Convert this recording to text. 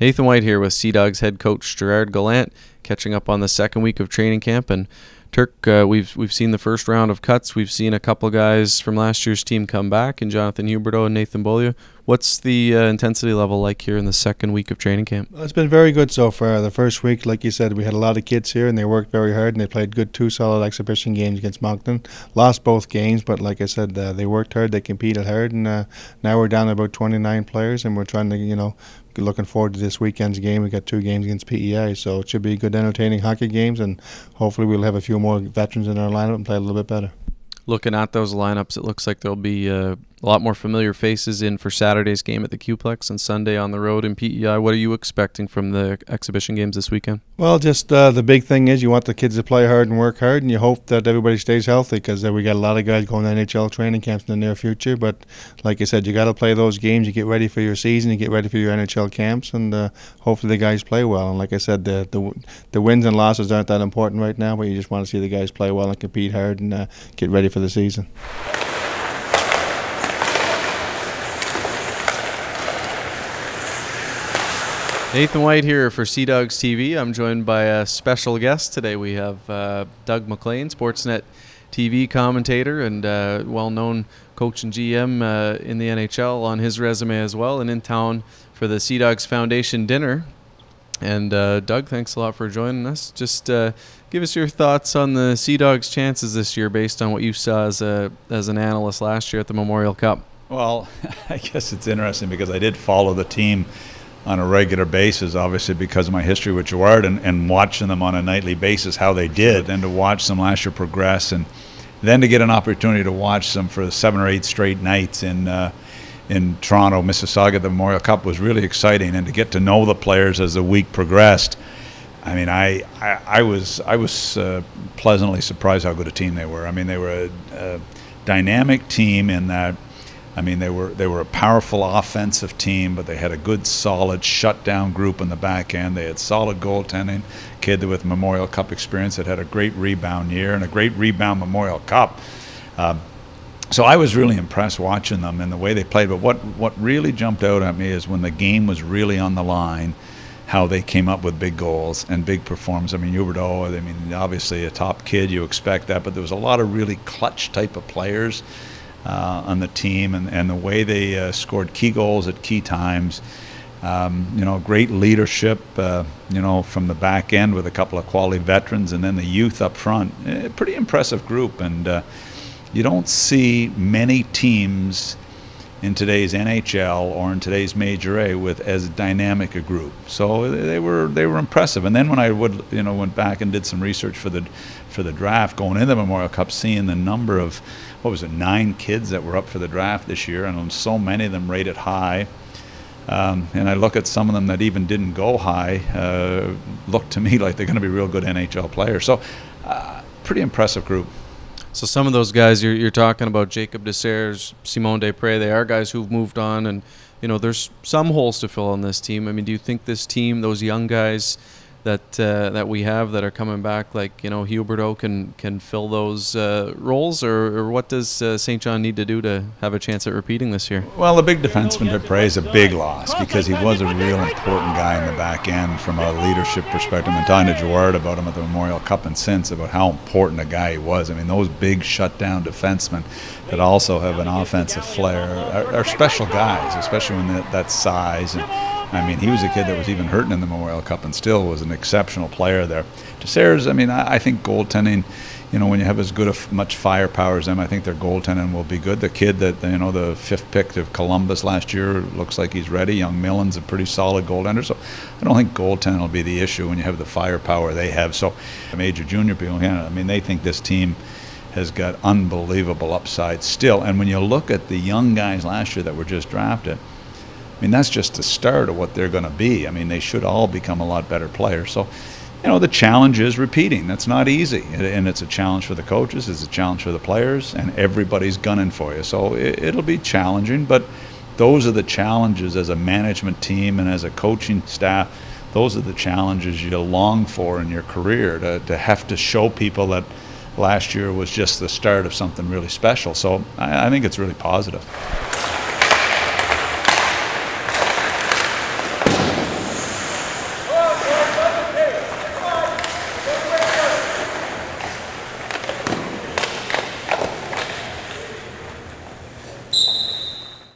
Nathan White here with Sea Dogs head coach Gerard Gallant, catching up on the second week of training camp. And Turk, we've seen the first round of cuts. We've seen a couple guys from last year's team come back, and Jonathan Huberdeau and Nathan Beaulieu. What's the intensity level like here in the second week of training camp? Well, it's been very good so far. The first week, like you said, we had a lot of kids here, and they worked very hard, and they played two solid exhibition games against Moncton. Lost both games, but like I said, they worked hard, they competed hard, and now we're down to about 29 players, and we're trying to, looking forward to this weekend's game. We got 2 games against PEI, so it should be good, entertaining hockey games, and hopefully we'll have a few more veterans in our lineup and play a little bit better. Looking at those lineups, it looks like there'll be a lot more familiar faces in for Saturday's game at the Q-Plex and Sunday on the road in PEI. What are you expecting from the exhibition games this weekend? Well, just the big thing is you want the kids to play hard and work hard, and you hope that everybody stays healthy, because we got a lot of guys going to NHL training camps in the near future. But like I said, you got to play those games. You get ready for your season, you get ready for your NHL camps, and hopefully the guys play well. And like I said, the wins and losses aren't that important right now, but you just want to see the guys play well and compete hard and get ready for the season. Nathan White here for Sea Dogs TV. I'm joined by a special guest today. We have Doug Maclean, Sportsnet TV commentator and well-known coach and GM in the NHL on his resume as well, and in town for the Sea Dogs Foundation dinner. And Doug, thanks a lot for joining us. Just give us your thoughts on the Sea Dogs' chances this year based on what you saw as an analyst last year at the Memorial Cup. Well, I guess it's interesting because I did follow the team on a regular basis, obviously because of my history with Gerard and watching them on a nightly basis, how they did, and to watch them last year progress, and then to get an opportunity to watch them for 7 or 8 straight nights in Toronto, Mississauga, the Memorial Cup was really exciting, and to get to know the players as the week progressed. I mean, I was pleasantly surprised how good a team they were. I mean, they were a dynamic team in that. I mean, they were a powerful offensive team, but they had a good, solid shutdown group in the back end. They had solid goaltending, kid with Memorial Cup experience that had a great rebound year and a great rebound Memorial Cup. So I was really impressed watching them and the way they played. But what really jumped out at me is when the game was really on the line, how they came up with big goals and big performances. I mean, Huberdeau, I mean, obviously a top kid, you expect that, but there was a lot of really clutch type of players on the team, and the way they scored key goals at key times. Great leadership, from the back end with a couple of quality veterans, and then the youth up front. Pretty impressive group, and you don't see many teams in today's NHL or in today's Major A with as dynamic a group. So they were impressive. And then when I went back and did some research for the draft going into the Memorial Cup, seeing the number of 9 kids that were up for the draft this year, and so many of them rated high. And I look at some of them that even didn't go high, look to me like they're going to be real good NHL players. So pretty impressive group. So some of those guys you're talking about, Jacob Desserres, Simon Desprez, they are guys who've moved on, and there's some holes to fill on this team. I mean, do you think this team, those young guys that we have that are coming back, like Huberdeau, can fill those roles, or what does St. John need to do to have a chance at repeating this year? Well, the big defenseman Desprez is a big loss because he was a real important guy in the back end from a leadership perspective. I'm talking to Gerard about him at the Memorial Cup and since about how important a guy he was. I mean, those big shutdown defensemen that also have an offensive flair are special guys, especially when that size. And I mean, he was a kid that was even hurting in the Memorial Cup and still was an exceptional player there. Desserres, I mean, I think goaltending, when you have as good much firepower as them, I think their goaltending will be good. The kid that, the 5th pick of Columbus last year looks like he's ready. Young Millen's a pretty solid goaltender. So I don't think goaltending will be the issue when you have the firepower they have. So major junior people, I mean, they think this team has got unbelievable upside still. And when you look at the young guys last year that were just drafted, I mean, that's just the start of what they're going to be. I mean, they should all become a lot better players. So, the challenge is repeating. That's not easy. And it's a challenge for the coaches, it's a challenge for the players, and everybody's gunning for you. So it'll be challenging, but those are the challenges as a management team and as a coaching staff. Those are the challenges you long for in your career, to have to show people that last year was just the start of something really special. So I think it's really positive.